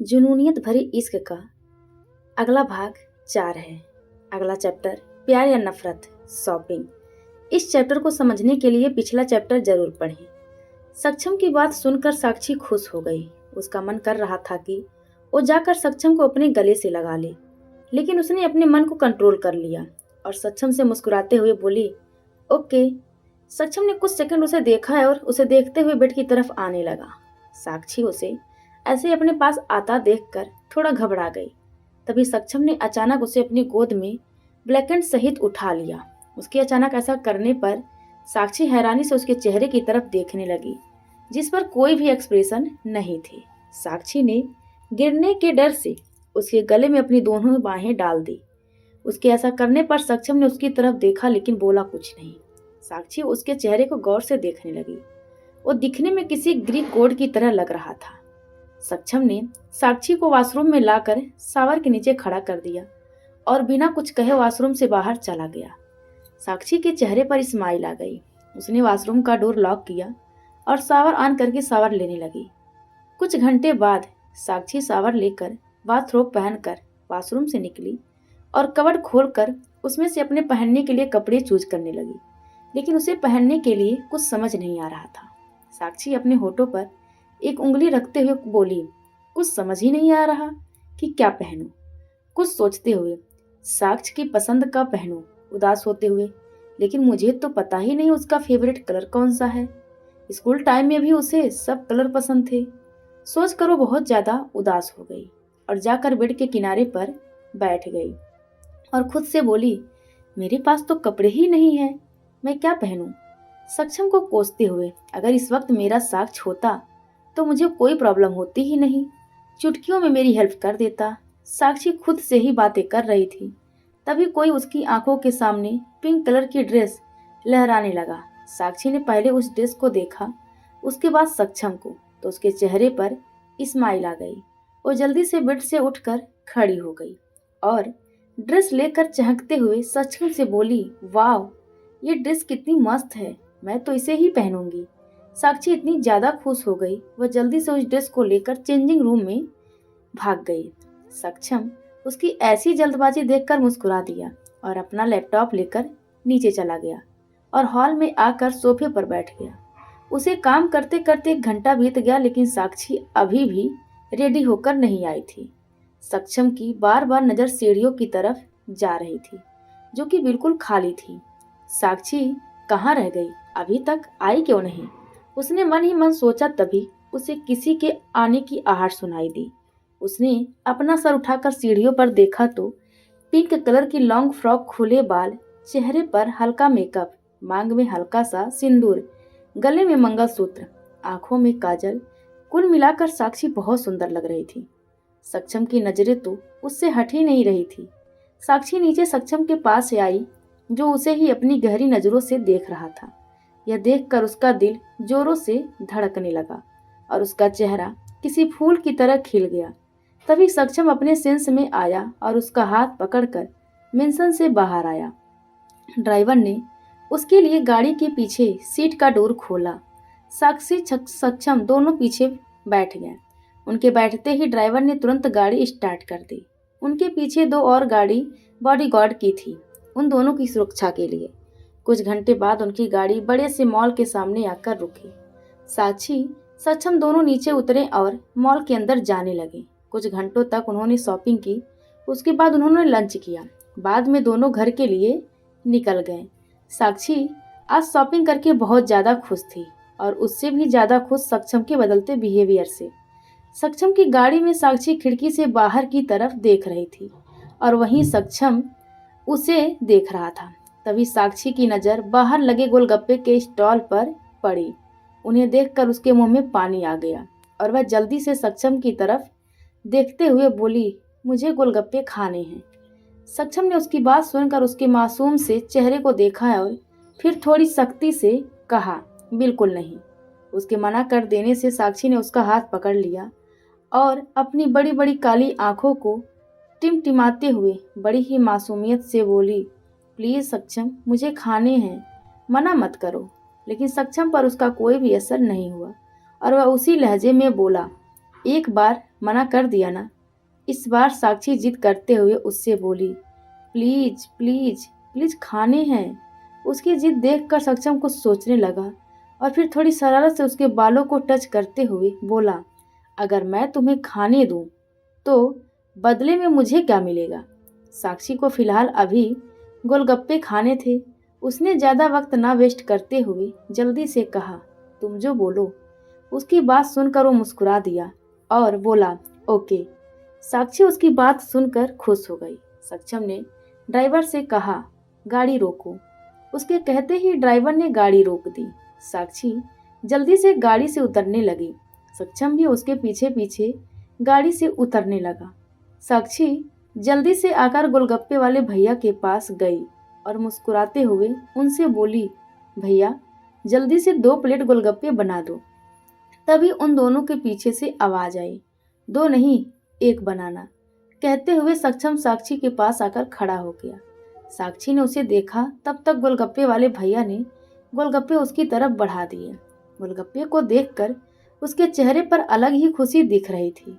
जुनूनियत भरे इश्क का अगला भाग 4 है। अगला चैप्टर प्यार या नफरत, शॉपिंग। इस चैप्टर को समझने के लिए पिछला चैप्टर जरूर पढ़ें। सक्षम की बात सुनकर साक्षी खुश हो गई। उसका मन कर रहा था कि वो जाकर सक्षम को अपने गले से लगा ले, लेकिन उसने अपने मन को कंट्रोल कर लिया और सक्षम से मुस्कुराते हुए बोली, ओके। सक्षम ने कुछ सेकंड उसे देखा और उसे देखते हुए बेड की तरफ आने लगा। साक्षी उसे ऐसे ही अपने पास आता देखकर थोड़ा घबरा गई। तभी सक्षम ने अचानक उसे अपनी गोद में ब्लैकेट सहित उठा लिया। उसके अचानक ऐसा करने पर साक्षी हैरानी से उसके चेहरे की तरफ देखने लगी, जिस पर कोई भी एक्सप्रेशन नहीं थी। साक्षी ने गिरने के डर से उसके गले में अपनी दोनों बाहें डाल दी। उसके ऐसा करने पर सक्षम ने उसकी तरफ देखा, लेकिन बोला कुछ नहीं। साक्षी उसके चेहरे को गौर से देखने लगी। वो दिखने में किसी ग्रीक गॉड की तरह लग रहा था। सक्षम ने साक्षी को वॉशरूम में लाकर शावर के नीचे खड़ा कर दिया और बिना कुछ कहे वॉशरूम से बाहर चला गया। साक्षी के चेहरे पर स्माइल आ गई। उसने वॉशरूम का डोर लॉक किया और शावर ऑन करके शावर लेने लगी। कुछ घंटे बाद साक्षी शावर लेकर बाथरोब पहनकर वॉशरूम से निकली और कबर्ड खोलकर उसमें से अपने पहनने के लिए कपड़े चूज करने लगी, लेकिन उसे पहनने के लिए कुछ समझ नहीं आ रहा था। साक्षी अपने होठों पर एक उंगली रखते हुए बोली, कुछ समझ ही नहीं आ रहा कि क्या पहनूं। कुछ सोचते हुए, साक्षी की पसंद का पहनूं, उदास होते हुए, लेकिन मुझे तो पता ही नहीं उसका फेवरेट कलर कौन सा है। स्कूल टाइम में भी उसे सब कलर पसंद थे। सोच कर वो बहुत ज्यादा उदास हो गई और जाकर बेड के किनारे पर बैठ गई और खुद से बोली, मेरे पास तो कपड़े ही नहीं है, मैं क्या पहनूं। सक्षम को कोसते हुए, अगर इस वक्त मेरा साक्ष होता तो मुझे कोई प्रॉब्लम होती ही नहीं, चुटकियों में मेरी हेल्प कर देता। साक्षी खुद से ही बातें कर रही थी, तभी कोई उसकी आंखों के सामने पिंक कलर की ड्रेस लहराने लगा। साक्षी ने पहले उस ड्रेस को देखा, उसके बाद सक्षम को, तो उसके चेहरे पर स्माइल आ गई। वो जल्दी से बेड से उठकर खड़ी हो गई और ड्रेस लेकर चहकते हुए सक्षम से बोली, वाह, ये ड्रेस कितनी मस्त है, मैं तो इसे ही पहनूंगी। साक्षी इतनी ज्यादा खुश हो गई, वह जल्दी से उस ड्रेस को लेकर चेंजिंग रूम में भाग गई। सक्षम उसकी ऐसी जल्दबाजी देखकर मुस्कुरा दिया और अपना लैपटॉप लेकर नीचे चला गया और हॉल में आकर सोफे पर बैठ गया। उसे काम करते करते 1 घंटा बीत गया, लेकिन साक्षी अभी भी रेडी होकर नहीं आई थी। सक्षम की बार बार नजर सीढ़ियों की तरफ जा रही थी, जो कि बिल्कुल खाली थी। साक्षी कहाँ रह गई, अभी तक आई क्यों नहीं, उसने मन ही मन सोचा। तभी उसे किसी के आने की आहट सुनाई दी। उसने अपना सर उठाकर सीढ़ियों पर देखा तो पिंक कलर की लॉन्ग फ्रॉक, खुले बाल, चेहरे पर हल्का मेकअप, मांग में हल्का सा सिंदूर, गले में मंगलसूत्र, आंखों में काजल, कुल मिलाकर साक्षी बहुत सुंदर लग रही थी। सक्षम की नजरें तो उससे हट ही नहीं रही थी। साक्षी नीचे सक्षम के पास से आई, जो उसे ही अपनी गहरी नजरों से देख रहा था। यह देखकर उसका दिल जोरों से धड़कने लगा और उसका चेहरा किसी फूल की तरह खिल गया। तभी सक्षम अपने सेंस में आया और उसका हाथ पकड़कर मेंशन से बाहर आया। ड्राइवर ने उसके लिए गाड़ी के पीछे सीट का डोर खोला। साक्षी सक्षम दोनों पीछे बैठ गए। उनके बैठते ही ड्राइवर ने तुरंत गाड़ी स्टार्ट कर दी। उनके पीछे 2 और गाड़ी बॉडीगार्ड की थी, उन दोनों की सुरक्षा के लिए। कुछ घंटे बाद उनकी गाड़ी बड़े से मॉल के सामने आकर रुकी। साक्षी सक्षम दोनों नीचे उतरे और मॉल के अंदर जाने लगे। कुछ घंटों तक उन्होंने शॉपिंग की, उसके बाद उन्होंने लंच किया। बाद में दोनों घर के लिए निकल गए। साक्षी आज शॉपिंग करके बहुत ज़्यादा खुश थी और उससे भी ज़्यादा खुश सक्षम के बदलते बिहेवियर से। सक्षम की गाड़ी में साक्षी खिड़की से बाहर की तरफ देख रही थी और वहीं सक्षम उसे देख रहा था। तभी साक्षी की नज़र बाहर लगे गोलगप्पे के स्टॉल पर पड़ी। उन्हें देखकर उसके मुंह में पानी आ गया और वह जल्दी से सक्षम की तरफ देखते हुए बोली, मुझे गोलगप्पे खाने हैं। सक्षम ने उसकी बात सुनकर उसके मासूम से चेहरे को देखा और फिर थोड़ी सख्ती से कहा, बिल्कुल नहीं। उसके मना कर देने से साक्षी ने उसका हाथ पकड़ लिया और अपनी बड़ी बड़ी काली आंखों को टिमटिमाते हुए बड़ी ही मासूमियत से बोली, प्लीज सक्षम, मुझे खाने हैं, मना मत करो। लेकिन सक्षम पर उसका कोई भी असर नहीं हुआ और वह उसी लहजे में बोला, एक बार मना कर दिया ना। इस बार साक्षी जिद करते हुए उससे बोली, प्लीज प्लीज प्लीज खाने हैं। उसकी जिद देखकर सक्षम कुछ सोचने लगा और फिर थोड़ी शरारत से उसके बालों को टच करते हुए बोला, अगर मैं तुम्हें खाने दूं तो बदले में मुझे क्या मिलेगा? साक्षी को फिलहाल अभी गोलगप्पे खाने थे। उसने ज्यादा वक्त ना वेस्ट करते हुए जल्दी से कहा, तुम जो बोलो। उसकी बात सुनकर वो मुस्कुरा दिया और बोला, ओके। साक्षी उसकी बात सुनकर खुश हो गई। सक्षम ने ड्राइवर से कहा, गाड़ी रोको। उसके कहते ही ड्राइवर ने गाड़ी रोक दी। साक्षी जल्दी से गाड़ी से उतरने लगी। सक्षम भी उसके पीछे पीछे गाड़ी से उतरने लगा। साक्षी जल्दी से आकर गोलगप्पे वाले भैया के पास गई और मुस्कुराते हुए उनसे बोली, भैया जल्दी से 2 प्लेट गोलगप्पे बना दो। तभी उन दोनों के पीछे से आवाज आई, 2 नहीं 1 बनाना। कहते हुए सक्षम साक्षी के पास आकर खड़ा हो गया। साक्षी ने उसे देखा, तब तक गोलगप्पे वाले भैया ने गोलगप्पे उसकी तरफ बढ़ा दिए। गोलगप्पे को देखकर उसके चेहरे पर अलग ही खुशी दिख रही थी।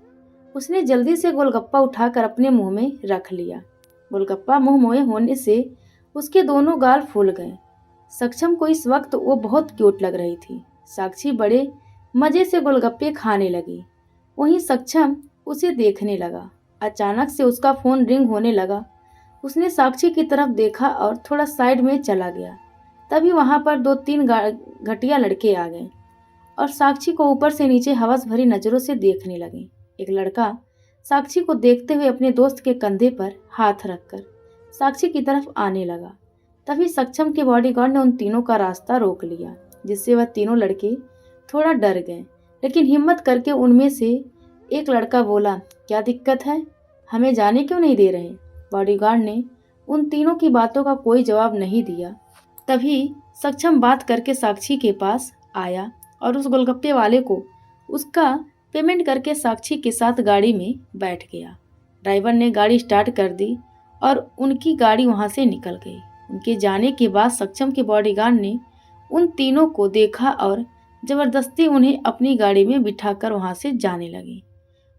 उसने जल्दी से गोलगप्पा उठाकर अपने मुंह में रख लिया। गोलगप्पा मुंह मोए होने से उसके दोनों गाल फूल गए। सक्षम को इस वक्त वो बहुत क्यूट लग रही थी। साक्षी बड़े मजे से गोलगप्पे खाने लगी। वहीं सक्षम उसे देखने लगा। अचानक से उसका फोन रिंग होने लगा। उसने साक्षी की तरफ देखा और थोड़ा साइड में चला गया। तभी वहां पर 2-3 घटिया लड़के आ गए और साक्षी को ऊपर से नीचे हवस भरी नजरों से देखने लगे। एक लड़का साक्षी को देखते हुए अपने दोस्त के कंधे पर हाथ रखकर साक्षी की तरफ आने लगा। तभी सक्षम के बॉडीगार्ड ने उन तीनों का रास्ता रोक लिया, जिससे वह तीनों लड़के थोड़ा डर गए। लेकिन हिम्मत करके उनमें से एक लड़का बोला, क्या दिक्कत है, हमें जाने क्यों नहीं दे रहे? बॉडीगार्ड ने उन तीनों की बातों का कोई जवाब नहीं दिया। तभी सक्षम बात करके साक्षी के पास आया और उस गोलगप्पे वाले को उसका पेमेंट करके साक्षी के साथ गाड़ी में बैठ गया। ड्राइवर ने गाड़ी स्टार्ट कर दी और उनकी गाड़ी वहां से निकल गई। उनके जाने के बाद सक्षम के बॉडीगार्ड ने उन तीनों को देखा और जबरदस्ती उन्हें अपनी गाड़ी में बिठाकर वहां से जाने लगे।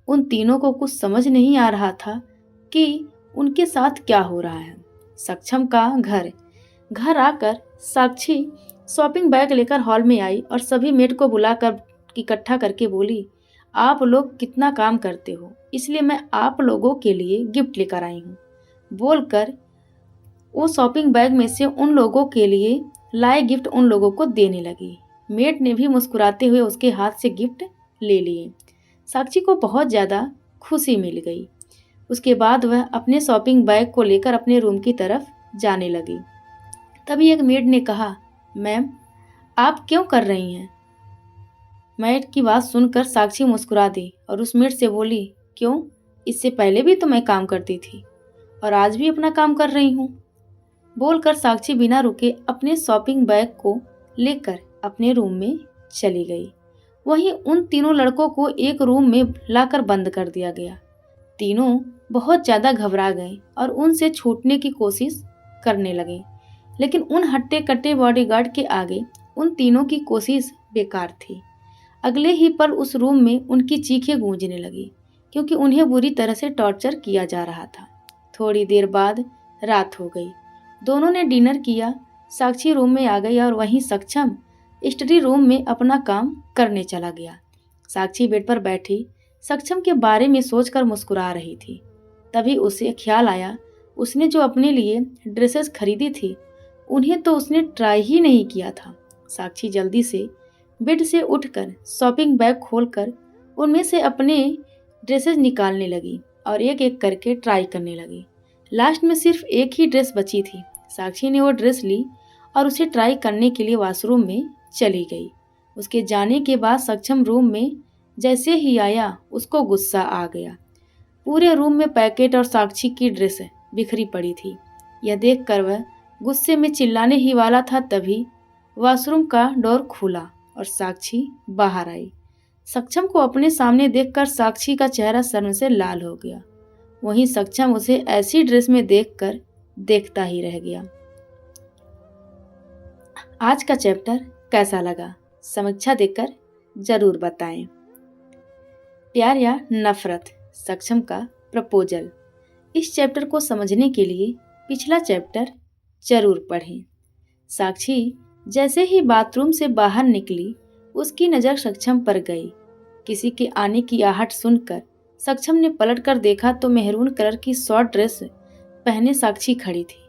उन तीनों को कुछ समझ नहीं आ रहा था कि उनके साथ क्या हो रहा है। सक्षम का घर आकर साक्षी शॉपिंग बैग लेकर हॉल में आई और सभी मेट को बुलाकर इकट्ठा करके बोली, आप लोग कितना काम करते हो, इसलिए मैं आप लोगों के लिए गिफ्ट लेकर आई हूँ। बोलकर वो शॉपिंग बैग में से उन लोगों के लिए लाए गिफ्ट उन लोगों को देने लगी। मेट ने भी मुस्कुराते हुए उसके हाथ से गिफ्ट ले लिए। साक्षी को बहुत ज़्यादा खुशी मिल गई। उसके बाद वह अपने शॉपिंग बैग को लेकर अपने रूम की तरफ जाने लगी। तभी एक मेड ने कहा, मैम आप क्यों कर रही हैं? मेड की बात सुनकर साक्षी मुस्कुरा दी और उस मेड से बोली, क्यों, इससे पहले भी तो मैं काम करती थी और आज भी अपना काम कर रही हूँ। बोलकर साक्षी बिना रुके अपने शॉपिंग बैग को लेकर अपने रूम में चली गई। वहीं उन तीनों लड़कों को एक रूम में लाकर बंद कर दिया गया। तीनों बहुत ज़्यादा घबरा गए और उनसे छूटने की कोशिश करने लगे, लेकिन उन हट्टे कट्टे बॉडीगार्ड के आगे उन तीनों की कोशिश बेकार थी। अगले ही पल उस रूम में उनकी चीखें गूंजने लगी, क्योंकि उन्हें बुरी तरह से टॉर्चर किया जा रहा था। थोड़ी देर बाद रात हो गई। दोनों ने डिनर किया। साक्षी रूम में आ गई और वहीं सक्षम स्टडी रूम में अपना काम करने चला गया। साक्षी बेड पर बैठी सक्षम के बारे में सोचकर मुस्कुरा रही थी। तभी उसे ख्याल आया, उसने जो अपने लिए ड्रेसेस खरीदी थी उन्हें तो उसने ट्राई ही नहीं किया था। साक्षी जल्दी से बेड से उठकर शॉपिंग बैग खोलकर उनमें से अपने ड्रेसेस निकालने लगी और एक एक करके ट्राई करने लगी। लास्ट में सिर्फ एक ही ड्रेस बची थी। साक्षी ने वो ड्रेस ली और उसे ट्राई करने के लिए वॉशरूम में चली गई। उसके जाने के बाद सक्षम रूम में जैसे ही आया उसको गुस्सा आ गया। पूरे रूम में पैकेट और साक्षी की ड्रेस बिखरी पड़ी थी। यह देखकर वह गुस्से में चिल्लाने ही वाला था, तभी वॉशरूम का डोर खुला और साक्षी बाहर आई। सक्षम को अपने सामने देखकर साक्षी का चेहरा शर्म से लाल हो गया। वहीं सक्षम उसे ऐसी ड्रेस में देखकर देखता ही रह गया। आज का चैप्टर कैसा लगा? समीक्षा देकर जरूर बताएं। प्यार या नफरत, सक्षम का प्रपोजल। इस चैप्टर को समझने के लिए पिछला चैप्टर जरूर पढ़ें। साक्षी जैसे ही बाथरूम से बाहर निकली, उसकी नज़र सक्षम पर गई। किसी के आने की आहट सुनकर सक्षम ने पलटकर देखा तो मेहरून कलर की शॉर्ट ड्रेस पहने साक्षी खड़ी थी।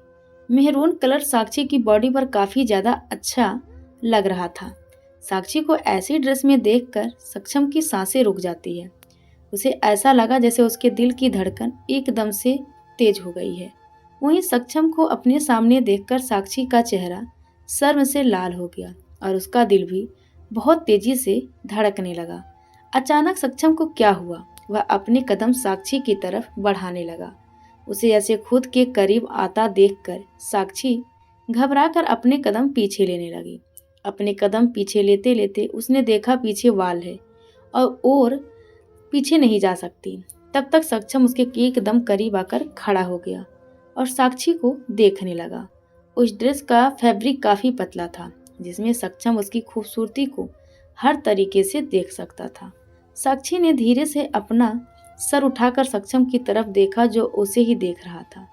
मेहरून कलर साक्षी की बॉडी पर काफी ज्यादा अच्छा लग रहा था। साक्षी को ऐसी ड्रेस में देखकर सक्षम की सांसें रुक जाती है। उसे ऐसा लगा जैसे उसके दिल की धड़कन एकदम से तेज हो गई है। वहीं सक्षम को अपने सामने देखकर साक्षी का चेहरा शर्म से लाल हो गया और उसका दिल भी बहुत तेजी से धड़कने लगा। अचानक सक्षम को क्या हुआ, वह अपने कदम साक्षी की तरफ बढ़ाने लगा। उसे ऐसे खुद के करीब आता देखकर साक्षी घबराकर अपने कदम पीछे लेने लगी। अपने कदम पीछे लेते लेते उसने देखा पीछे वाल है और पीछे नहीं जा सकती। तब तक सक्षम उसके एकदम करीब आकर खड़ा हो गया और साक्षी को देखने लगा। उस ड्रेस का फैब्रिक काफी पतला था, जिसमें सक्षम उसकी खूबसूरती को हर तरीके से देख सकता था। साक्षी ने धीरे से अपना सर उठाकर सक्षम की तरफ देखा, जो उसे ही देख रहा था।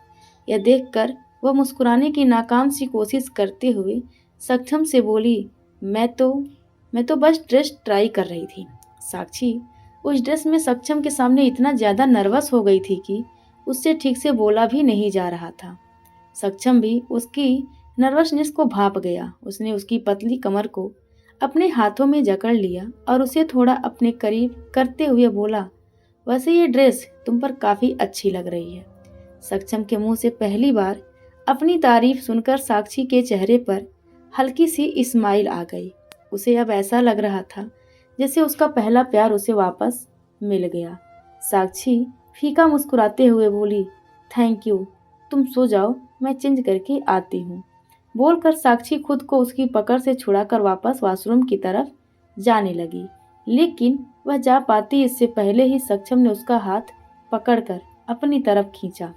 यह देखकर वह मुस्कुराने की नाकाम सी कोशिश करते हुए सक्षम से बोली, मैं तो बस ड्रेस ट्राई कर रही थी। साक्षी उस ड्रेस में सक्षम के सामने इतना ज्यादा नर्वस हो गई थी कि उससे ठीक से बोला भी नहीं जा रहा था। सक्षम भी उसकी नर्वसनेस को भांप गया। उसने उसकी पतली कमर को अपने हाथों में जकड़ लिया और उसे थोड़ा अपने करीब करते हुए बोला, वैसे ये ड्रेस तुम पर काफी अच्छी लग रही है। सक्षम के मुंह से पहली बार अपनी तारीफ सुनकर साक्षी के चेहरे पर हल्की सी स्माइल आ गई। उसे अब ऐसा लग रहा था जैसे उसका पहला प्यार उसे वापस मिल गया। साक्षी फीका मुस्कुराते हुए बोली, थैंक यू, तुम सो जाओ, मैं चेंज करके आती हूँ। बोलकर साक्षी खुद को उसकी पकड़ से छुड़ाकर वापस वॉशरूम की तरफ जाने लगी, लेकिन वह जा पाती इससे पहले ही सक्षम ने उसका हाथ पकड़कर अपनी तरफ खींचा।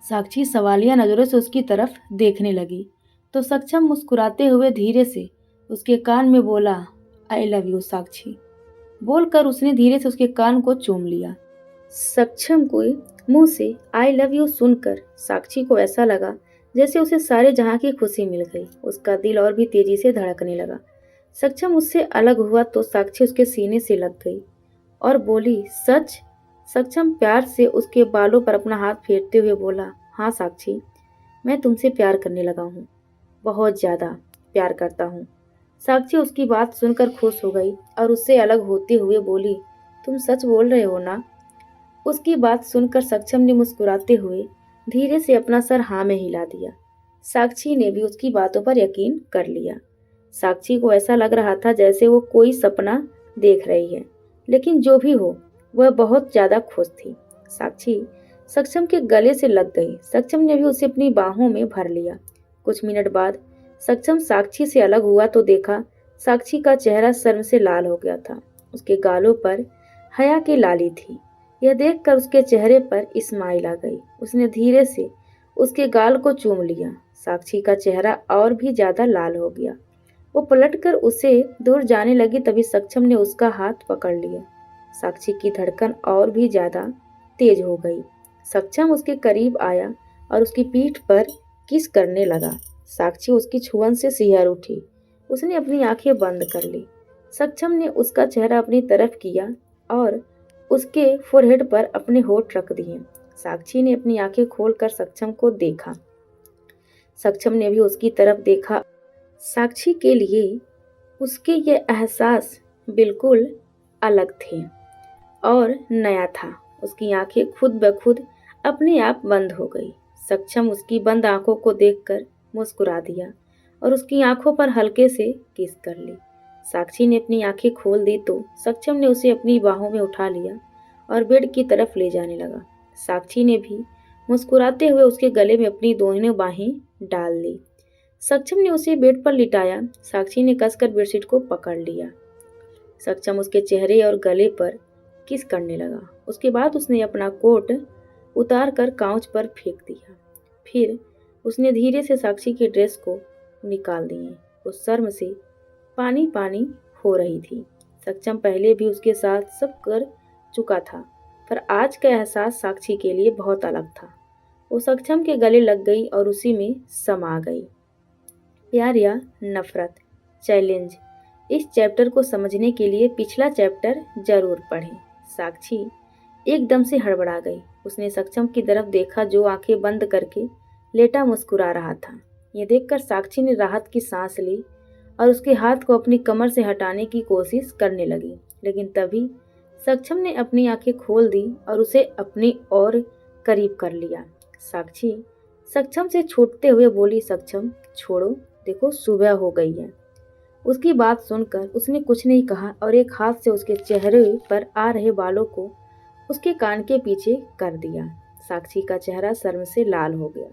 साक्षी सवालिया नजरों से उसकी तरफ देखने लगी तो सक्षम मुस्कुराते हुए धीरे से उसके कान में बोला, आई लव यू साक्षी। बोलकर उसने धीरे से उसके कान को चूम लिया। सक्षम को मुंह से आई लव यू सुनकर साक्षी को ऐसा लगा जैसे उसे सारे जहां की खुशी मिल गई। उसका दिल और भी तेजी से धड़कने लगा। सक्षम उससे अलग हुआ तो साक्षी उसके सीने से लग गई और बोली, सच? सक्षम प्यार से उसके बालों पर अपना हाथ फेरते हुए बोला, हाँ साक्षी, मैं तुमसे प्यार करने लगा हूँ, बहुत ज्यादा प्यार करता हूँ। साक्षी उसकी बात सुनकर खुश हो गई और उससे अलग होते हुए बोली, तुम सच बोल रहे हो ना? उसकी बात सुनकर सक्षम ने मुस्कुराते हुए धीरे से अपना सर हाँ में हिला दिया। साक्षी ने भी उसकी बातों पर यकीन कर लिया। साक्षी को ऐसा लग रहा था जैसे वो कोई सपना देख रही है, लेकिन जो भी हो वह बहुत ज्यादा खुश थी। साक्षी सक्षम के गले से लग गई। सक्षम ने भी उसे अपनी बाहों में भर लिया। कुछ मिनट बाद सक्षम साक्षी से अलग हुआ तो देखा साक्षी का चेहरा शर्म से लाल हो गया था। उसके गालों पर हया की लाली थी। यह देखकर उसके चेहरे पर स्माइल आ गई। उसने धीरे से उसके गाल को चूम लिया। साक्षी का चेहरा और भी ज्यादा लाल हो गया। वो पलटकर उसे दूर जाने लगी, तभी सक्षम ने उसका हाथ पकड़ लिया। साक्षी की धड़कन और भी ज्यादा तेज हो गई। सक्षम उसके करीब आया और उसकी पीठ पर किस करने लगा। साक्षी उसकी छुअन से सिहर उठी। उसने अपनी आंखें बंद कर ली। सक्षम ने उसका चेहरा अपनी तरफ किया और उसके फोरहेड पर अपने होठ रख दिए। साक्षी ने अपनी आंखें खोलकर सक्षम को देखा। सक्षम ने भी उसकी तरफ देखा। साक्षी के लिए उसके ये एहसास बिल्कुल अलग थे और नया था। उसकी आंखें खुद ब खुद अपने आप बंद हो गई। सक्षम उसकी बंद आंखों को देखकर मुस्कुरा दिया और उसकी आंखों पर हल्के से किस कर ली। साक्षी ने अपनी आंखें खोल दी तो सक्षम ने उसे अपनी बाहों में उठा लिया और बेड की तरफ ले जाने लगा। साक्षी ने भी मुस्कुराते हुए उसके गले में अपनी दोनों बाहें डाल दी। सक्षम ने उसे बेड पर लिटाया। साक्षी ने कसकर बेडशीट को पकड़ लिया। सक्षम उसके चेहरे और गले पर किस करने लगा। उसके बाद उसने अपना कोट उतार कर काउच पर फेंक दिया। फिर उसने धीरे से साक्षी की ड्रेस को निकाल दिए। उस शर्म से पानी पानी हो रही थी। सक्षम पहले भी उसके साथ सब कर चुका था, पर आज का एहसास साक्षी के लिए बहुत अलग था। वो सक्षम के गले लग गई और उसी में समा गई। प्यार या नफरत, चैलेंज। इस चैप्टर को समझने के लिए पिछला चैप्टर जरूर पढ़ें। साक्षी एकदम से हड़बड़ा गई। उसने सक्षम की तरफ देखा जो आंखें बंद करके लेटा मुस्कुरा रहा था। यह देखकर साक्षी ने राहत की सांस ली और उसके हाथ को अपनी कमर से हटाने की कोशिश करने लगी, लेकिन तभी सक्षम ने अपनी आंखें खोल दी और उसे अपनी ओर करीब कर लिया। साक्षी सक्षम से छूटते हुए बोली, सक्षम छोड़ो, देखो सुबह हो गई है। उसकी बात सुनकर उसने कुछ नहीं कहा और एक हाथ से उसके चेहरे पर आ रहे बालों को उसके कान के पीछे कर दिया। साक्षी का चेहरा शर्म से लाल हो गया।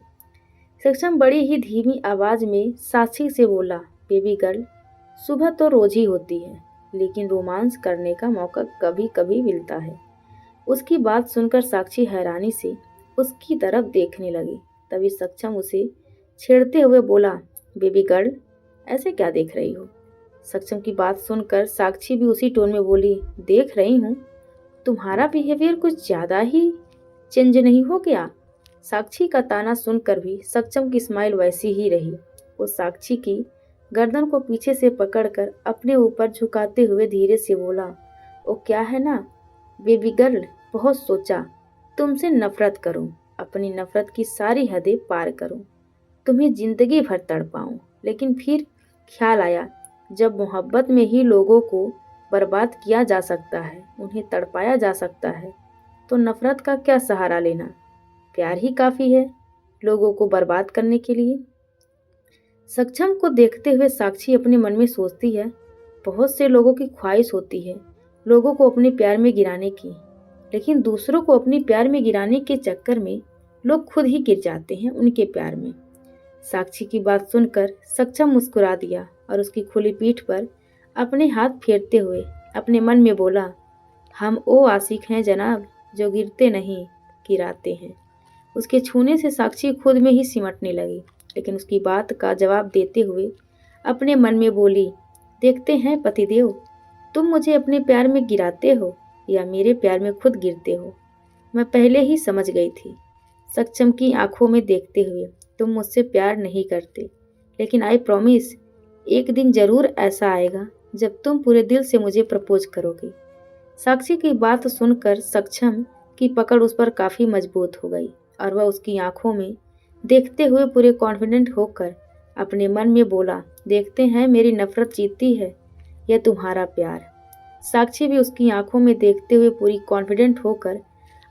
सक्षम बड़ी ही धीमी आवाज में साक्षी से बोला, बेबी गर्ल, सुबह तो रोज ही होती है, लेकिन रोमांस करने का मौका कभी कभी मिलता है। उसकी बात सुनकर साक्षी हैरानी से उसकी तरफ देखने लगी। तभी सक्षम उसे छेड़ते हुए बोला, बेबी गर्ल, ऐसे क्या देख रही हो? सक्षम की बात सुनकर साक्षी भी उसी टोन में बोली, देख रही हूँ, तुम्हारा बिहेवियर कुछ ज्यादा ही चेंज नहीं हो गया? साक्षी का ताना सुनकर भी सक्षम की स्माइल वैसी ही रही। वो साक्षी की गर्दन को पीछे से पकड़कर अपने ऊपर झुकाते हुए धीरे से बोला, ओ क्या है ना बेबी गर्ल, बहुत सोचा तुमसे नफरत करूं, अपनी नफरत की सारी हदें पार करूं, तुम्हें जिंदगी भर तड़पाऊं, लेकिन फिर ख्याल आया जब मोहब्बत में ही लोगों को बर्बाद किया जा सकता है, उन्हें तड़पाया जा सकता है, तो नफरत का क्या सहारा लेना? प्यार ही काफी है लोगों को बर्बाद करने के लिए। सक्षम को देखते हुए साक्षी अपने मन में सोचती है, बहुत से लोगों की ख्वाहिश होती है लोगों को अपने प्यार में गिराने की, लेकिन दूसरों को अपने प्यार में गिराने के चक्कर में लोग खुद ही गिर जाते हैं उनके प्यार में। साक्षी की बात सुनकर सक्षम मुस्कुरा दिया और उसकी खुली पीठ पर अपने हाथ फेरते हुए अपने मन में बोला, हम वो आशिक हैं जनाब जो गिरते नहीं गिराते हैं। उसके छूने से साक्षी खुद में ही सिमटने लगी, लेकिन उसकी बात का जवाब देते हुए अपने मन में बोली, देखते हैं पतिदेव, तुम मुझे अपने प्यार में गिराते हो या मेरे प्यार में खुद गिरते हो। मैं पहले ही समझ गई थी। सक्षम की आंखों में देखते हुए, तुम मुझसे प्यार नहीं करते, लेकिन आई प्रॉमिस, एक दिन जरूर ऐसा आएगा जब तुम पूरे दिल से मुझे प्रपोज करोगे। साक्षी की बात सुनकर सक्षम की पकड़ उस पर काफी मजबूत हो गई और वह उसकी आंखों में देखते हुए पूरे कॉन्फिडेंट होकर अपने मन में बोला, देखते हैं मेरी नफरत जीतती है या तुम्हारा प्यार। साक्षी भी उसकी आंखों में देखते हुए पूरी कॉन्फिडेंट होकर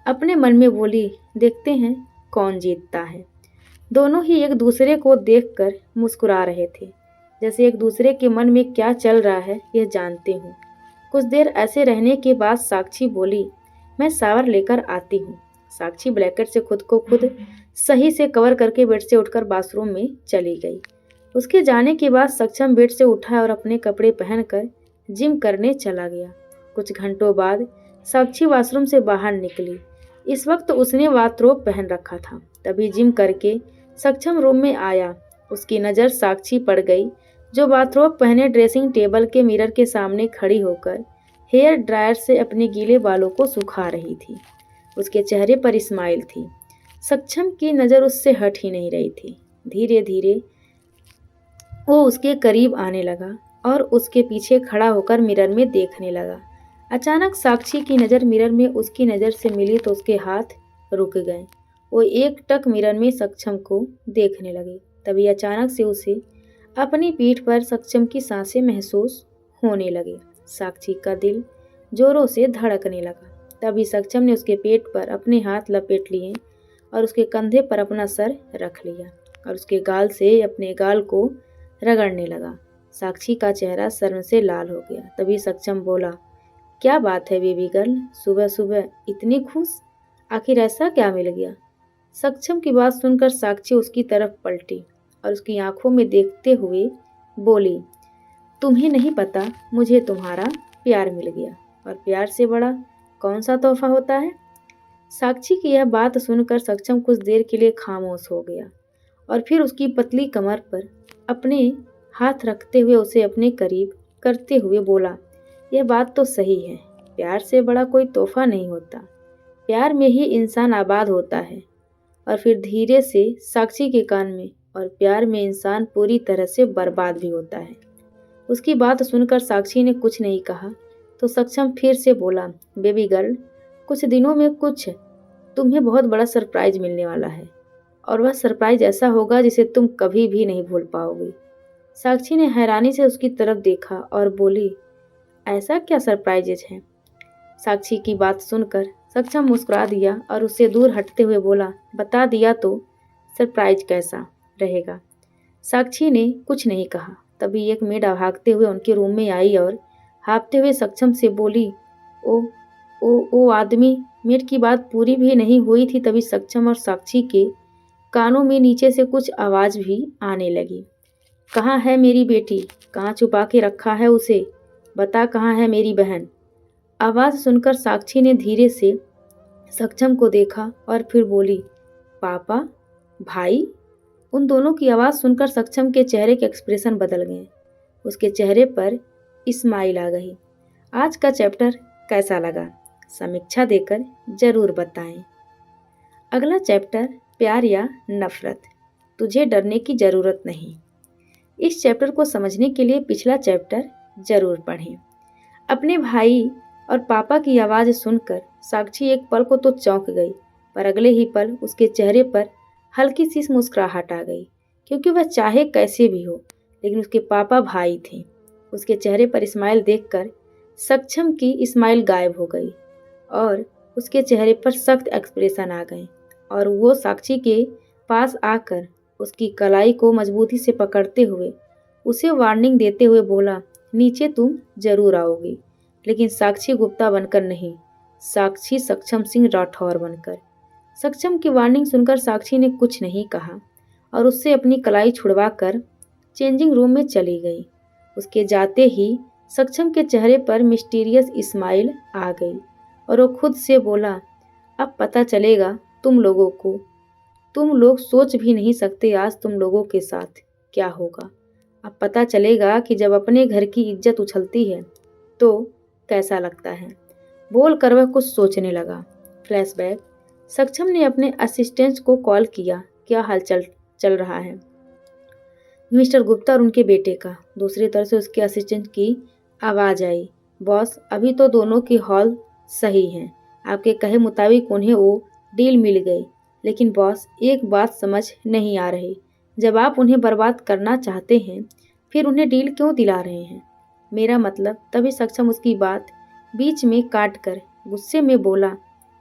अपने मन में बोली, देखते हैं कौन जीतता है। दोनों ही एक दूसरे को देखकर मुस्कुरा रहे थे, जैसे एक दूसरे के मन में क्या चल रहा है यह जानते हूँ। कुछ देर ऐसे रहने के बाद साक्षी बोली, मैं शावर लेकर आती हूँ। साक्षी ब्लैंकेट से खुद को खुद सही से कवर करके बेड से उठकर बाथरूम में चली गई। उसके जाने के बाद सक्षम बेड से उठा और अपने कपड़े पहनकर जिम करने चला गया। कुछ घंटों बाद साक्षी वॉशरूम से बाहर निकली। इस वक्त उसने बाथरोब पहन रखा था। तभी जिम करके सक्षम रूम में आया। उसकी नज़र साक्षी पड़ गई जो बाथरोब पहने ड्रेसिंग टेबल के मिरर के सामने खड़ी होकर हेयर ड्रायर से अपने गीले बालों को सुखा रही थी। उसके चेहरे पर स्माइल थी। सक्षम की नज़र उससे हट ही नहीं रही थी। धीरे धीरे वो उसके करीब आने लगा और उसके पीछे खड़ा होकर मिरर में देखने लगा। अचानक साक्षी की नज़र मिरर में उसकी नज़र से मिली तो उसके हाथ रुक गए। वो एक टक मिरर में सक्षम को देखने लगी। तभी अचानक से उसे अपनी पीठ पर सक्षम की सांसें महसूस होने लगी। साक्षी का दिल जोरों से धड़कने लगा। तभी सक्षम ने उसके पेट पर अपने हाथ लपेट लिए और उसके कंधे पर अपना सर रख लिया और उसके गाल से अपने गाल को रगड़ने लगा। साक्षी का चेहरा शर्म से लाल हो गया। तभी सक्षम बोला, क्या बात है बेबी गर्ल, सुबह सुबह इतनी खुश, आखिर ऐसा क्या मिल गया? सक्षम की बात सुनकर साक्षी उसकी तरफ पलटी और उसकी आंखों में देखते हुए बोली, तुम्हें नहीं पता मुझे तुम्हारा प्यार मिल गया, और प्यार से बड़ा कौन सा तोहफा होता है? साक्षी की यह बात सुनकर सक्षम कुछ देर के लिए खामोश हो गया और फिर उसकी पतली कमर पर अपने हाथ रखते हुए उसे अपने करीब करते हुए बोला, यह बात तो सही है, प्यार से बड़ा कोई तोहफा नहीं होता। प्यार में ही इंसान आबाद होता है। और फिर धीरे से साक्षी के कान में, और प्यार में इंसान पूरी तरह से बर्बाद भी होता है। उसकी बात सुनकर साक्षी ने कुछ नहीं कहा तो सक्षम फिर से बोला, बेबी गर्ल, कुछ दिनों में कुछ तुम्हें बहुत बड़ा सरप्राइज मिलने वाला है, और वह सरप्राइज ऐसा होगा जिसे तुम कभी भी नहीं भूल पाओगी। साक्षी ने हैरानी से उसकी तरफ देखा और बोली, ऐसा क्या सरप्राइजेज है? साक्षी की बात सुनकर सक्षम मुस्कुरा दिया और उससे दूर हटते हुए बोला, बता दिया तो सरप्राइज कैसा रहेगा। साक्षी ने कुछ नहीं कहा। तभी एक मेड भागते हुए उनके रूम में आई और हाँफते हुए सक्षम से बोली, ओ ओ आदमी। मेड की बात पूरी भी नहीं हुई थी तभी सक्षम और साक्षी के कानों में नीचे से कुछ आवाज भी आने लगी। कहाँ है मेरी बेटी? कहाँ छुपा के रखा है उसे? बता, कहाँ है मेरी बहन? आवाज सुनकर साक्षी ने धीरे से सक्षम को देखा और फिर बोली, पापा, भाई। उन दोनों की आवाज़ सुनकर सक्षम के चेहरे के एक्सप्रेशन बदल गए। उसके चेहरे पर स्माइल आ गई। आज का चैप्टर कैसा लगा? समीक्षा देकर जरूर बताएं। अगला चैप्टर, प्यार या नफरत। तुझे डरने की ज़रूरत नहीं। इस चैप्टर को समझने के लिए पिछला चैप्टर जरूर पढ़ें। अपने भाई और पापा की आवाज़ सुनकर साक्षी एक पल को तो चौंक गई, पर अगले ही पल उसके चेहरे पर हल्की सी मुस्कुराहट आ गई, क्योंकि वह चाहे कैसे भी हो लेकिन उसके पापा भाई थे। उसके चेहरे पर स्माइल देखकर सक्षम की स्माइल गायब हो गई और उसके चेहरे पर सख्त एक्सप्रेशन आ गए, और वो साक्षी के पास आकर उसकी कलाई को मजबूती से पकड़ते हुए उसे वार्निंग देते हुए बोला, नीचे तुम जरूर आओगी, लेकिन साक्षी गुप्ता बनकर नहीं, साक्षी सक्षम सिंह राठौर बनकर। सक्षम की वार्निंग सुनकर साक्षी ने कुछ नहीं कहा और उससे अपनी कलाई छुड़वाकर चेंजिंग रूम में चली गई। उसके जाते ही सक्षम के चेहरे पर मिस्टीरियस स्माइल आ गई और वो खुद से बोला, अब पता चलेगा तुम लोगों को। तुम लोग सोच भी नहीं सकते आज तुम लोगों के साथ क्या होगा। अब पता चलेगा कि जब अपने घर की इज्जत उछलती है तो कैसा लगता है। बोल कर वह कुछ सोचने लगा। फ्लैशबैक। सक्षम ने अपने असिस्टेंट को कॉल किया, क्या हाल चल रहा है मिस्टर गुप्ता और उनके बेटे का। दूसरी तरफ से उसके असिस्टेंट की आवाज़ आई, बॉस, अभी तो दोनों की हॉल सही है, आपके कहे मुताबिक उन्हें वो डील मिल गई, लेकिन बॉस एक बात समझ नहीं आ रही, जब आप उन्हें बर्बाद करना चाहते हैं फिर उन्हें डील क्यों दिला रहे हैं? मेरा मतलब। तभी सक्षम उसकी बात बीच में काट कर गुस्से में बोला,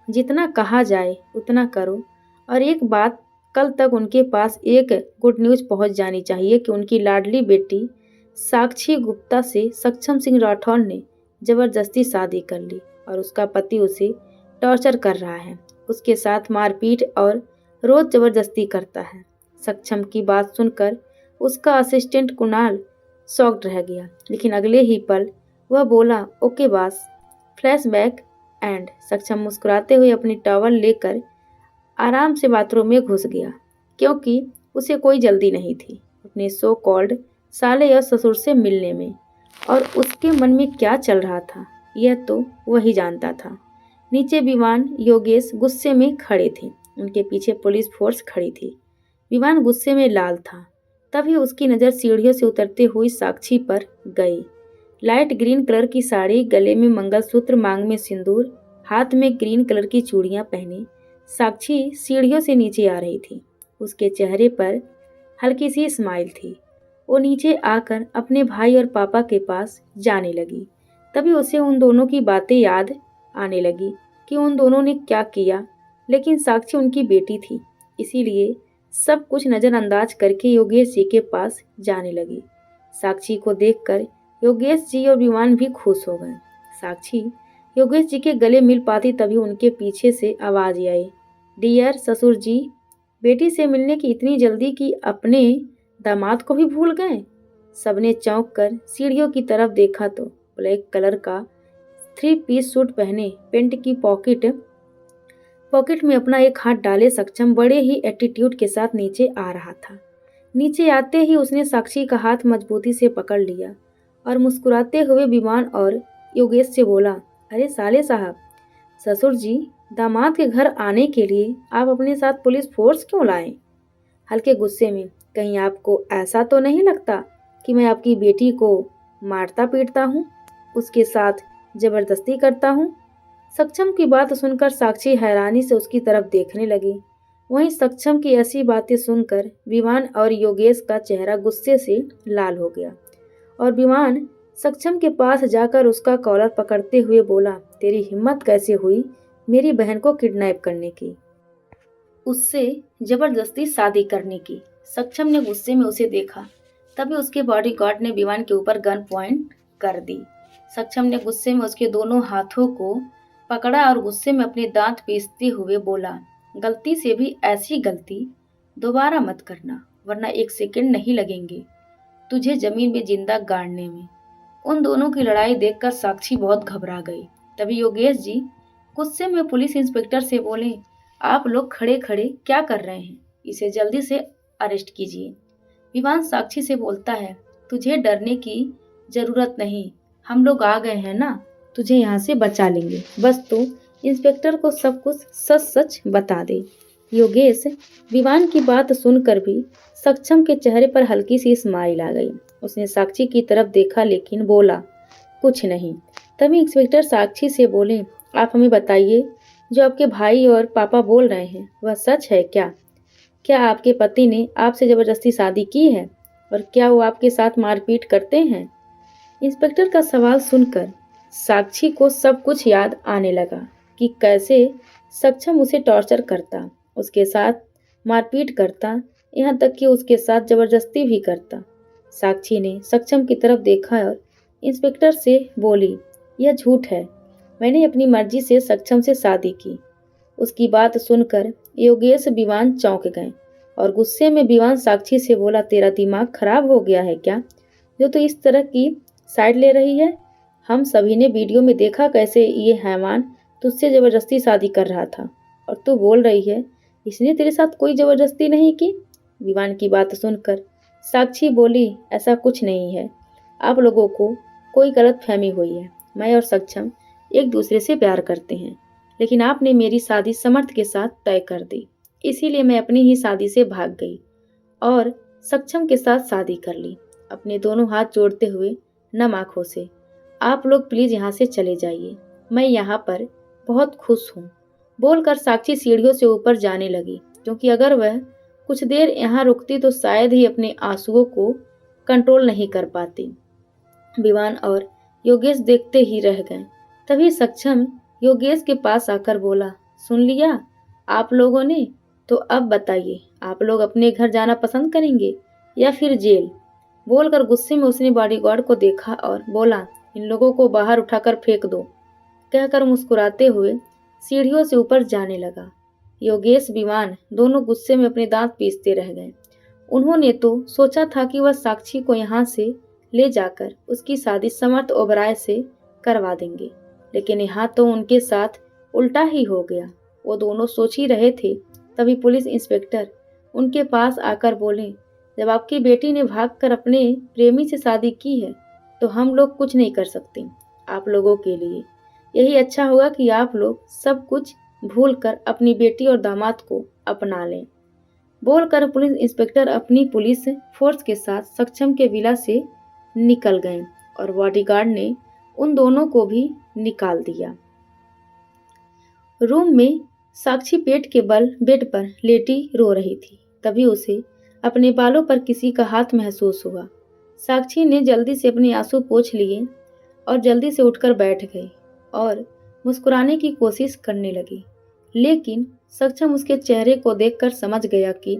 जितना कहा जाए उतना करो, और एक बात, कल तक उनके पास एक गुड न्यूज़ पहुंच जानी चाहिए कि उनकी लाडली बेटी साक्षी गुप्ता से सक्षम सिंह राठौर ने ज़बरदस्ती शादी कर ली और उसका पति उसे टॉर्चर कर रहा है, उसके साथ मारपीट और रोज़ ज़बरदस्ती करता है। सक्षम की बात सुनकर उसका असिस्टेंट कुणाल शॉक्ड रह गया, लेकिन अगले ही पल वह बोला, ओके बॉस। Flashback and. सक्षम मुस्कुराते हुए अपनी टॉवल लेकर आराम से बाथरूम में घुस गया, क्योंकि उसे कोई जल्दी नहीं थी अपने सो कॉल्ड साले और ससुर से मिलने में, और उसके मन में क्या चल रहा था यह तो वही जानता था। नीचे विवान योगेश गुस्से में खड़े थे, उनके पीछे पुलिस फोर्स खड़ी थी। विवान गुस्से में लाल था। तभी उसकी नज़र सीढ़ियों से उतरते हुई साक्षी पर गई। लाइट ग्रीन कलर की साड़ी, गले में मंगलसूत्र, मांग में सिंदूर, हाथ में ग्रीन कलर की चूड़ियां पहने साक्षी सीढ़ियों से नीचे आ रही थी। उसके चेहरे पर हल्की सी स्माइल थी। वो नीचे आकर अपने भाई और पापा के पास जाने लगी। तभी उसे उन दोनों की बातें याद आने लगी कि उन दोनों ने क्या किया, लेकिन साक्षी उनकी बेटी थी, इसीलिए सब कुछ नज़रअंदाज करके योगेश जी के पास जाने लगी। साक्षी को देखकर योगेश जी और विमान भी खुश हो गए। साक्षी योगेश जी के गले मिल पाती तभी उनके पीछे से आवाज़ आई, डियर ससुर जी, बेटी से मिलने की इतनी जल्दी कि अपने दामाद को भी भूल गए। सबने चौंक कर सीढ़ियों की तरफ देखा तो ब्लैक कलर का 3 पीस सूट पहने, पेंट की पॉकेट में अपना एक हाथ डाले सक्षम बड़े ही एटीट्यूड के साथ नीचे आ रहा था। नीचे आते ही उसने साक्षी का हाथ मजबूती से पकड़ लिया और मुस्कुराते हुए विमान और योगेश से बोला, अरे साले साहब, ससुर जी, दामाद के घर आने के लिए आप अपने साथ पुलिस फोर्स क्यों लाए? हल्के गुस्से में, कहीं आपको ऐसा तो नहीं लगता कि मैं आपकी बेटी को मारता पीटता हूँ, उसके साथ जबरदस्ती करता हूँ? सक्षम की बात सुनकर साक्षी हैरानी से उसकी तरफ देखने लगी। वहीं सक्षम की ऐसी बातें सुनकर विमान और योगेश का चेहरा गुस्से से लाल हो गया और विमान सक्षम के पास जाकर उसका कॉलर पकड़ते हुए बोला, तेरी हिम्मत कैसे हुई मेरी बहन को किडनैप करने की, उससे जबरदस्ती शादी करने की? सक्षम ने गुस्से में उसे देखा, तभी उसके बॉडीगार्ड ने विमान के ऊपर गन पॉइंट कर दी। सक्षम ने गुस्से में उसके दोनों हाथों को पकड़ा और गुस्से में अपने दांत पीसते हुए बोला, गलती से भी ऐसी गलती दोबारा मत करना, वरना एक सेकंड नहीं लगेंगे तुझे जमीन में जिंदा गाड़ने में। उन दोनों की लड़ाई देखकर साक्षी बहुत घबरा गई। तभी योगेश जी गुस्से में पुलिस इंस्पेक्टर से बोले, आप लोग खड़े खड़े क्या कर रहे हैं, इसे जल्दी से अरेस्ट कीजिए। विमान साक्षी से बोलता है, तुझे डरने की जरूरत नहीं, हम लोग आ गए हैं ना, तुझे यहाँ से बचा लेंगे, बस तू इंस्पेक्टर को सब कुछ सच सच बता दे। योगेश विमान की बात सुनकर भी सक्षम के चेहरे पर हल्की सी स्माइल आ गई। उसने साक्षी की तरफ देखा लेकिन बोला कुछ नहीं। तभी इंस्पेक्टर साक्षी से बोले, आप हमें बताइए, जो आपके भाई और पापा बोल रहे हैं वह सच है क्या? क्या आपके पति ने आपसे जबरदस्ती शादी की है और क्या वो आपके साथ मारपीट करते हैं? इंस्पेक्टर का सवाल सुनकर साक्षी को सब कुछ याद आने लगा कि कैसे सक्षम उसे टॉर्चर करता, उसके साथ मारपीट करता, यहाँ तक कि उसके साथ जबरदस्ती भी करता। साक्षी ने सक्षम की तरफ देखा और इंस्पेक्टर से बोली, यह झूठ है, मैंने अपनी मर्जी से सक्षम से शादी की। उसकी बात सुनकर योगेश विमान चौंक गए और गुस्से में विमान साक्षी से बोला, तेरा दिमाग खराब हो गया है क्या, जो तू इस तरह की साइड ले रही है? हम सभी ने वीडियो में देखा कैसे ये हैवान तुझसे जबरदस्ती शादी कर रहा था और तू बोल रही है इसने तेरे साथ कोई जबरदस्ती नहीं की। विमान की बात सुनकर साक्षी बोली, ऐसा कुछ नहीं है, आप लोगों को कोई गलत फहमी हुई है, मैं और सक्षम एक दूसरे से प्यार करते हैं, लेकिन आपने मेरी शादी समर्थ के साथ तय कर दी, इसीलिए मैं अपनी ही शादी से भाग गई और सक्षम के साथ शादी कर ली। अपने दोनों हाथ जोड़ते हुए नम आंखों से, आप लोग प्लीज यहाँ से चले जाइए, मैं यहाँ पर बहुत खुश हूँ। बोलकर साक्षी सीढ़ियों से ऊपर जाने लगी, क्योंकि अगर वह कुछ देर यहाँ रुकती तो शायद ही अपने आंसुओं को कंट्रोल नहीं कर पाती। विमान और योगेश देखते ही रह गए। तभी सक्षम योगेश के पास आकर बोला, सुन लिया आप लोगों ने, तो अब बताइए, आप लोग अपने घर जाना पसंद करेंगे या फिर जेल? बोलकर गुस्से में उसने बॉडीगार्ड को देखा और बोला, इन लोगों को बाहर उठाकर फेंक दो। कहकर मुस्कुराते हुए सीढ़ियों से ऊपर जाने लगा। योगेश विमान दोनों गुस्से में अपने दांत पीसते रह गए। उन्होंने तो सोचा था कि वह साक्षी को यहाँ से ले जाकर उसकी शादी समर्थ ओबराय से करवा देंगे, लेकिन यहाँ तो उनके साथ उल्टा ही हो गया। वो दोनों सोच ही रहे थे, तभी पुलिस इंस्पेक्टर उनके पास आकर बोले, जब आपकी बेटी ने भागकर अपने प्रेमी से शादी की है तो हम लोग कुछ नहीं कर सकते। आप लोगों के लिए यही अच्छा होगा कि आप लोग सब कुछ भूलकर अपनी बेटी और दामाद को अपना लें। बोलकर पुलिस इंस्पेक्टर अपनी पुलिस फोर्स के साथ सक्षम के विला से निकल गए और बॉडीगार्ड ने उन दोनों को भी निकाल दिया। रूम में साक्षी पेट के बल बेड पर लेटी रो रही थी। तभी उसे अपने बालों पर किसी का हाथ महसूस हुआ। साक्षी ने जल्दी से अपने आंसू पोंछ लिए और जल्दी से उठकर बैठ गई और मुस्कुराने की कोशिश करने लगी, लेकिन सक्षम उसके चेहरे को देखकर समझ गया कि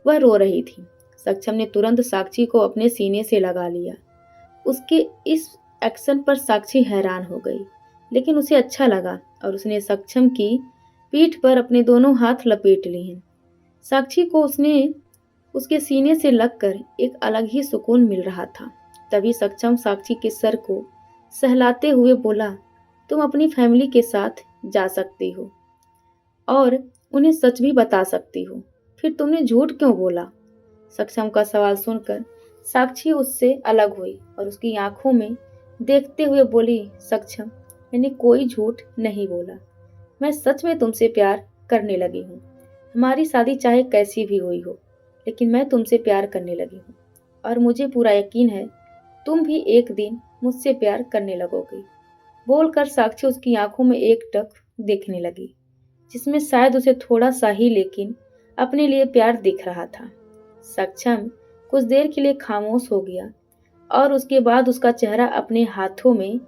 वह रो रही थी। सक्षम ने तुरंत साक्षी को अपने सीने से लगा लिया। उसके इस एक्शन पर साक्षी हैरान हो गई, लेकिन उसे अच्छा लगा और उसने सक्षम की पीठ पर अपने दोनों हाथ लपेट लिए। साक्षी को उसके सीने से लगकर एक अलग ही सुकून मिल रहा था। तभी सक्षम साक्षी के सर को सहलाते हुए बोला, तुम अपनी फैमिली के साथ जा सकती हो और उन्हें सच भी बता सकती हो, फिर तुमने झूठ क्यों बोला? सक्षम का सवाल सुनकर साक्षी उससे अलग हुई और उसकी आंखों में देखते हुए बोली, सक्षम, मैंने कोई झूठ नहीं बोला। मैं सच में तुमसे प्यार करने लगी हूँ। हमारी शादी चाहे कैसी भी हुई हो, लेकिन मैं तुमसे प्यार करने लगी हूँ और मुझे पूरा यकीन है तुम भी एक दिन मुझसे प्यार करने लगोगी। बोलकर साक्षी उसकी आंखों में एकटक देखने लगी, जिसमें शायद उसे थोड़ा सा ही लेकिन अपने लिए प्यार दिख रहा था। सक्षम कुछ देर के लिए खामोश हो गया और उसके बाद उसका चेहरा अपने हाथों में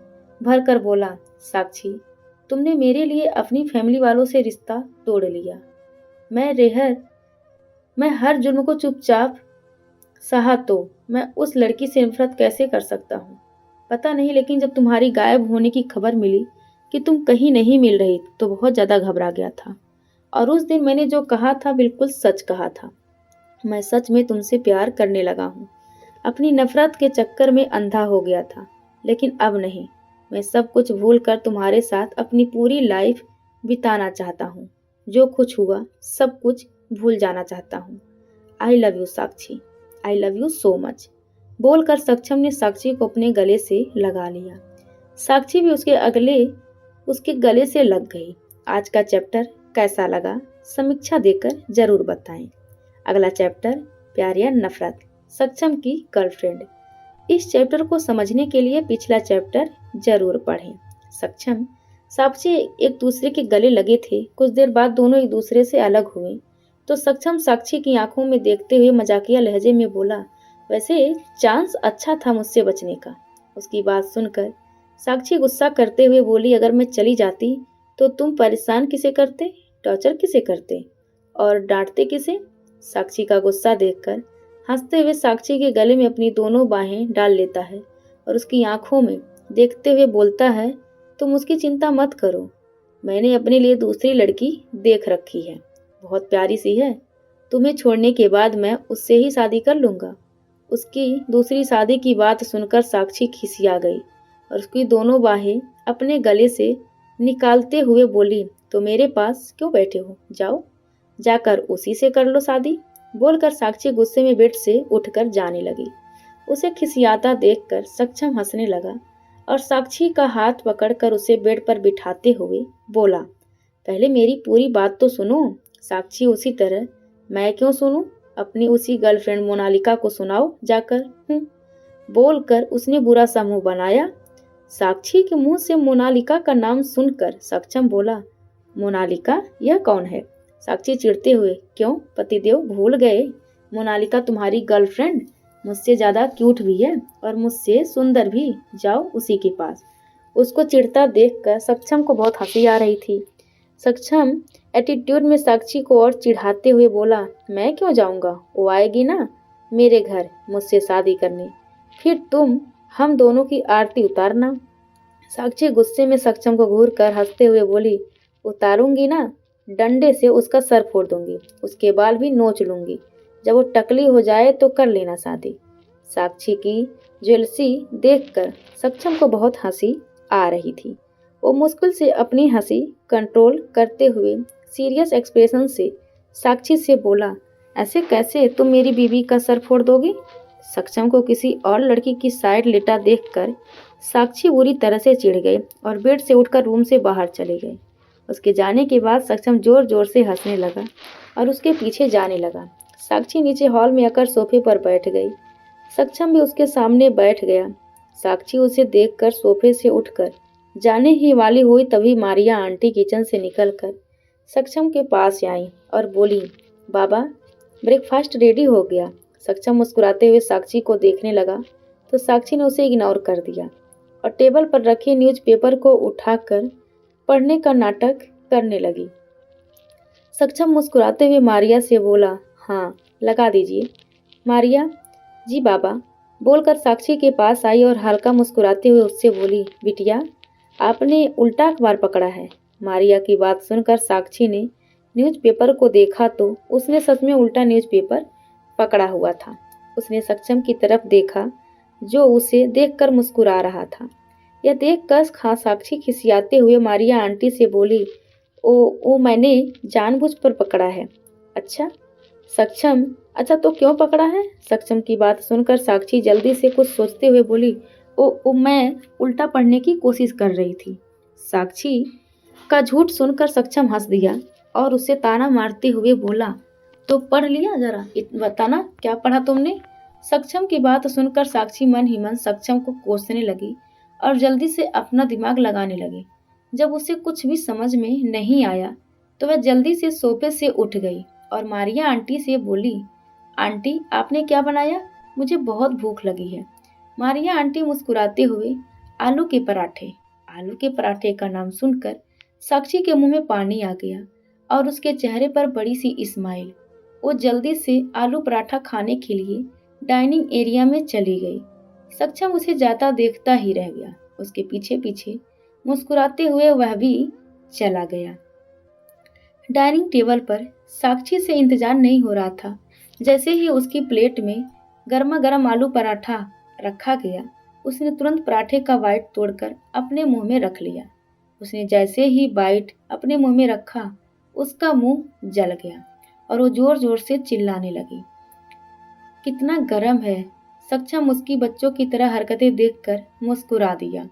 भर कर बोला, साक्षी, तुमने मेरे लिए अपनी फैमिली वालों से रिश्ता तोड़ लिया। मैं रेहर मैं हर जुर्म को चुपचाप सहा तो मैं उस लड़की से नफरत कैसे कर सकता हूँ? पता नहीं, लेकिन जब तुम्हारी गायब होने की खबर मिली कि तुम कहीं नहीं मिल रही तो बहुत ज्यादा घबरा गया था। और उस दिन मैंने जो कहा था बिल्कुल सच कहा था। मैं सच में तुमसे प्यार करने लगा हूँ। अपनी नफरत के चक्कर में अंधा हो गया था, लेकिन अब नहीं। मैं सब कुछ भूल कर तुम्हारे साथ अपनी पूरी लाइफ बिताना चाहता हूँ। जो कुछ हुआ सब कुछ भूल जाना चाहता हूँ। I love you Sakshi, I love you so much. बोलकर सक्षम ने साक्षी को अपने गले से लगा लिया। साक्षी भी उसके गले से लग गई। आज का चैप्टर कैसा लगा समीक्षा देकर जरूर बताएं। अगला चैप्टर, प्यार या नफरत, सक्षम की गर्लफ्रेंड। इस चैप्टर को समझने के लिए पिछला चैप्टर जरूर पढ़ें। सक्षम साक्षी एक दूसरे के गले लगे थे। कुछ देर बाद दोनों एक दूसरे से अलग हुए तो सक्षम साक्षी की आंखों में देखते हुए मजाकिया लहजे में बोला, वैसे चांस अच्छा था मुझसे बचने का। उसकी बात सुनकर साक्षी गुस्सा करते हुए बोली, अगर मैं चली जाती तो तुम परेशान किसे करते, टॉर्चर किसे करते और डांटते किसे? साक्षी का गुस्सा देखकर हंसते हुए साक्षी के गले में अपनी दोनों बाहें डाल लेता है और उसकी आंखों में देखते हुए बोलता है, तुम उसकी चिंता मत करो, मैंने अपने लिए दूसरी लड़की देख रखी है, बहुत प्यारी सी है। तुम्हें छोड़ने के बाद मैं उससे ही शादी कर लूंगा। उसकी दूसरी शादी की बात सुनकर साक्षी खिसिया गई और उसकी दोनों बाहें अपने गले से निकालते हुए बोली, तो मेरे पास क्यों बैठे हो, जाओ जाकर उसी से कर लो शादी। बोलकर साक्षी गुस्से में बेड से उठकर जाने लगी। उसे खिसियाता देखकर सक्षम हंसने लगा और साक्षी का हाथ पकड़कर उसे बेड पर बिठाते हुए बोला, पहले मेरी पूरी बात तो सुनो। साक्षी उसी तरह, मैं क्यों सुनूं, अपनी उसी गर्लफ्रेंड मोनालिका को सुनाओ जाकर। बोलकर उसने बुरा सा मुंह बनाया। साक्षी के मुंह से मोनालिका का नाम सुनकर सक्षम बोला, मोनालिका यह कौन है? साक्षी चिढ़ते हुए, क्यों पतिदेव भूल गए? मोनालिका तुम्हारी गर्लफ्रेंड, मुझसे ज्यादा क्यूट भी है और मुझसे सुंदर भी, जाओ उसी के पास। उसको चिढ़ता देखकर सक्षम को बहुत हंसी आ रही थी। सक्षम एटीट्यूड में साक्षी को और चिढ़ाते हुए बोला, मैं क्यों जाऊंगा, वो आएगी ना मेरे घर मुझसे शादी करने, फिर तुम हम दोनों की आरती उतारना। साक्षी गुस्से में सक्षम को घूर कर हंसते हुए बोली, उतारूंगी ना, डंडे से उसका सर फोड़ दूंगी, उसके बाल भी नोच लूंगी, जब वो टकली हो जाए तो कर लेना शादी। साक्षी की जेलसी देखकर सक्षम को बहुत हंसी आ रही थी। वो मुश्किल से अपनी हंसी कंट्रोल करते हुए सीरियस एक्सप्रेशन से साक्षी से बोला, ऐसे कैसे तुम मेरी बीवी का सर फोड़ दोगी? सक्षम को किसी और लड़की की साइड लेटा देखकर साक्षी बुरी तरह से चिढ़ गई और बेड से उठकर रूम से बाहर चले गए। उसके जाने के बाद सक्षम जोर जोर से हंसने लगा और उसके पीछे जाने लगा। साक्षी नीचे हॉल में आकर सोफे पर बैठ गई। सक्षम भी उसके सामने बैठ गया। साक्षी उसे देखकर सोफे से उठकर जाने ही वाली हुई तभी मारिया आंटी किचन से निकलकर सक्षम के पास आई और बोली, बाबा ब्रेकफास्ट रेडी हो गया। सक्षम मुस्कुराते हुए साक्षी को देखने लगा तो साक्षी ने उसे इग्नोर कर दिया और टेबल पर रखे न्यूज़पेपर को उठाकर पढ़ने का नाटक करने लगी। सक्षम मुस्कुराते हुए मारिया से बोला, हाँ लगा दीजिए। मारिया, जी बाबा, बोलकर साक्षी के पास आई और हल्का मुस्कुराते हुए उससे बोली, बिटिया आपने उल्टा अखबार पकड़ा है। मारिया की बात सुनकर साक्षी ने न्यूज़पेपर को देखा तो उसने सच में उल्टा न्यूज़पेपर पकड़ा हुआ था। उसने सक्षम की तरफ देखा जो उसे देखकर मुस्कुरा रहा था। यह देखकर साक्षी खिसियाते हुए मारिया आंटी से बोली, ओ मैंने जानबूझ कर पकड़ा है। अच्छा सक्षम, अच्छा तो क्यों पकड़ा है? सक्षम की बात सुनकर साक्षी जल्दी से कुछ सोचते हुए बोली, मैं उल्टा पढ़ने की कोशिश कर रही थी। साक्षी का झूठ सुनकर सक्षम हंस दिया और उसे ताना मारते हुए बोला, तो पढ़ लिया, जरा बताना क्या पढ़ा तुमने। सक्षम की बात सुनकर साक्षी मन ही मन सक्षम को कोसने लगी और जल्दी से अपना दिमाग लगाने लगी। जब उसे कुछ भी समझ में नहीं आया तो वह जल्दी से सोफे से उठ गई और मारिया आंटी से बोली, आंटी आपने क्या बनाया, मुझे बहुत भूख लगी है। मारिया आंटी मुस्कुराते हुए, आलू के पराठे का नाम सुनकर साक्षी के मुंह में पानी आ गया और उसके चेहरे पर बड़ी सी स्माइल। वो जल्दी से आलू पराठा खाने के लिए डाइनिंग एरिया में चली गई। सक्षम उसे जाता देखता ही रह गया। उसके पीछे पीछे मुस्कुराते हुए वह भी चला गया। डाइनिंग टेबल पर साक्षी से इंतजार नहीं हो रहा था। जैसे ही उसकी प्लेट में गर्मा गर्म आलू पराठा रखा गया, उसने तुरंत पराठे का बाइट तोड़कर अपने मुंह में रख लिया। उसने जैसे ही बाइट अपने मुंह में रखा, उसका मुंह जल गया और वो जोर जोर से चिल्लाने लगी, कितना गर्म है। सक्षम उसकी बच्चों की तरह हरकतें देखकर मुस्कुरा दिया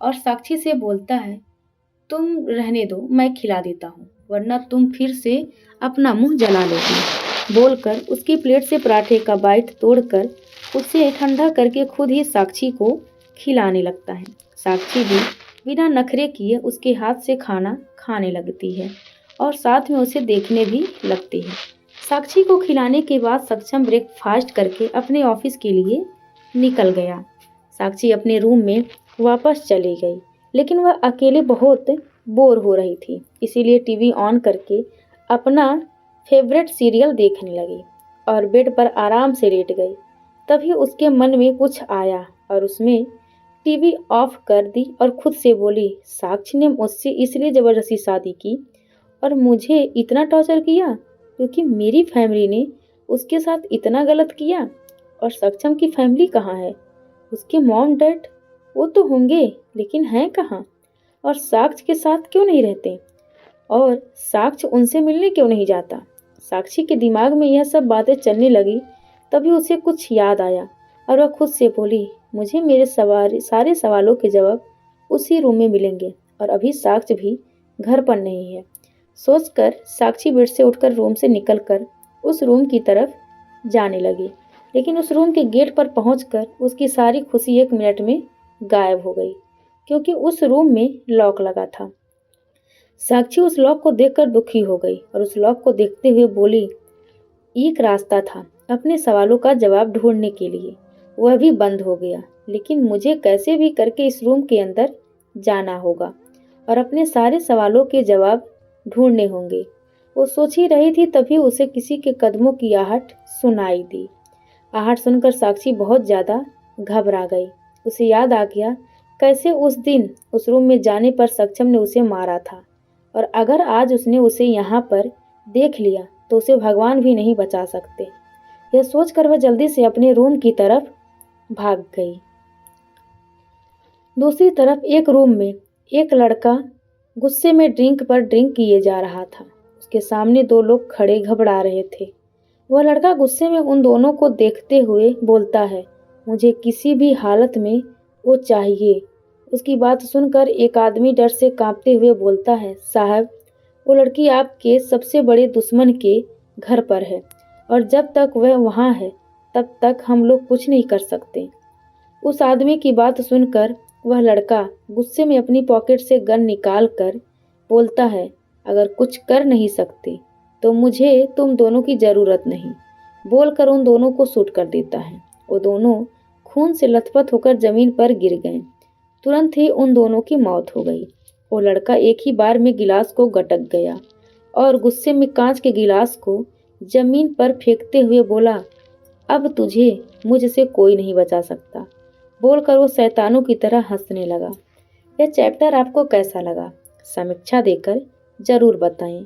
और साक्षी से बोलता है, तुम रहने दो, मैं खिला देता हूँ, वरना तुम फिर से अपना मुंह जला लोगी। बोलकर उसकी प्लेट से पराठे का बाइट तोड़कर उसे ठंडा करके खुद ही साक्षी को खिलाने लगता है। साक्षी भी बिना नखरे किए उसके हाथ से खाना खाने लगती है और साथ में उसे देखने भी लगती है। साक्षी को खिलाने के बाद सक्षम ब्रेकफास्ट करके अपने ऑफिस के लिए निकल गया। साक्षी अपने रूम में वापस चली गई, लेकिन वह अकेले बहुत बोर हो रही थी, इसीलिए टीवी ऑन करके अपना फेवरेट सीरियल देखने लगी और बेड पर आराम से लेट गई। तभी उसके मन में कुछ आया और उसमें टीवी ऑफ कर दी और खुद से बोली, साक्षी ने मुझसे इसलिए ज़बरदस्ती शादी की और मुझे इतना टॉर्चर किया क्योंकि मेरी फैमिली ने उसके साथ इतना गलत किया। और सक्षम की फैमिली कहाँ है? उसके मॉम डैड वो तो होंगे, लेकिन हैं कहाँ? और साक्ष के साथ क्यों नहीं रहते? और साक्ष उनसे मिलने क्यों नहीं जाता? साक्षी के दिमाग में यह सब बातें चलने लगी। तभी उसे कुछ याद आया और वह खुद से बोली, मुझे मेरे सारे सवालों के जवाब उसी रूम में मिलेंगे और अभी साक्ष भी घर पर नहीं है। सोचकर साक्षी बेड से उठकर रूम से निकलकर उस रूम की तरफ जाने लगी, लेकिन उस रूम के गेट पर पहुंचकर उसकी सारी खुशी 1 मिनट में गायब हो गई, क्योंकि उस रूम में लॉक लगा था। साक्षी उस लॉक को देखकर दुखी हो गई और उस लॉक को देखते हुए बोली, एक रास्ता था अपने सवालों का जवाब ढूंढने के लिए, वह भी बंद हो गया, लेकिन मुझे कैसे भी करके इस रूम के अंदर जाना होगा और अपने सारे सवालों के जवाब ढूंढने होंगे। वो सोच ही रही थी, तभी उसे किसी के कदमों की आहट सुनाई दी। आहट सुनकर साक्षी बहुत ज़्यादा घबरा गई। उसे याद आ गया कैसे उस दिन उस रूम में जाने पर सक्षम ने उसे मारा था, और अगर आज उसने उसे यहाँ पर देख लिया तो उसे भगवान भी नहीं बचा सकते। यह सोचकर वह जल्दी से अपने रूम की तरफ भाग गई। दूसरी तरफ एक रूम में एक लड़का गुस्से में ड्रिंक पर ड्रिंक किए जा रहा था। उसके सामने 2 लोग खड़े घबरा रहे थे। वह लड़का गुस्से में उन दोनों को देखते हुए बोलता है, मुझे किसी भी हालत में वो चाहिए। उसकी बात सुनकर एक आदमी डर से कांपते हुए बोलता है, साहब वो लड़की आपके सबसे बड़े दुश्मन के घर पर है और जब तक वह वहाँ है तब तक हम लोग कुछ नहीं कर सकते। उस आदमी की बात सुनकर वह लड़का गुस्से में अपनी पॉकेट से गन निकाल कर बोलता है, अगर कुछ कर नहीं सकते तो मुझे तुम दोनों की ज़रूरत नहीं, बोलकर उन दोनों को शूट कर देता है। वो दोनों खून से लथपथ होकर ज़मीन पर गिर गए। तुरंत ही उन दोनों की मौत हो गई। वो लड़का एक ही बार में गिलास को गटक गया और गुस्से में कांच के गिलास को जमीन पर फेंकते हुए बोला, अब तुझे मुझसे कोई नहीं बचा सकता, बोलकर वो शैतानों की तरह हंसने लगा। यह चैप्टर आपको कैसा लगा? समीक्षा देकर जरूर बताएं।